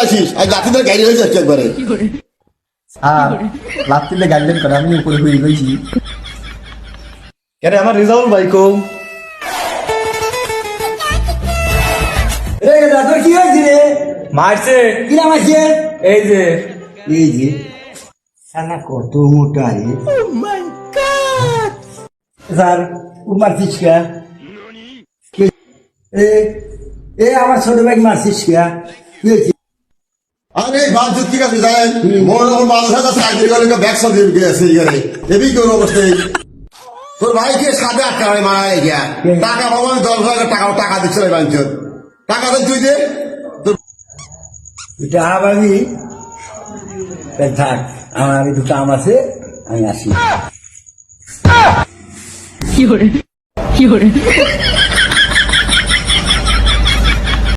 আসিস আর লাঠিদের গাড়ি হয়ে যাচ্ছে একবারে হ্যাঁ লাত্তিলে গাইলেন করে আমি উপরে হয়ে গেছি কেন আমার রেজাউল ভাই কো এই তোর কি হয়েছে রে? মারছে কি নাম আছে? এই যে এই যে সালা কত মোটা রে। স্যার মারছিস কে? এ আমার ছোট ভাই মারছিস কে? কি হয়েছে? আরে বাজুত ঠিক আছে জানেন মোর ওর মানুষ হাজার চাকরি করে ব্যবসা দিয়ে গেছে এখানে এবি কোন অবস্থায় তোর ভাইকে সাথে আটকা মারা গিয়া টাকা বাবা 10,000 টাকা দিচ্ছে বাঞ্চর টাকা দেন তুই দে এটা আমি থাক আমার একটু কাম আছে আমি আসি। কি hore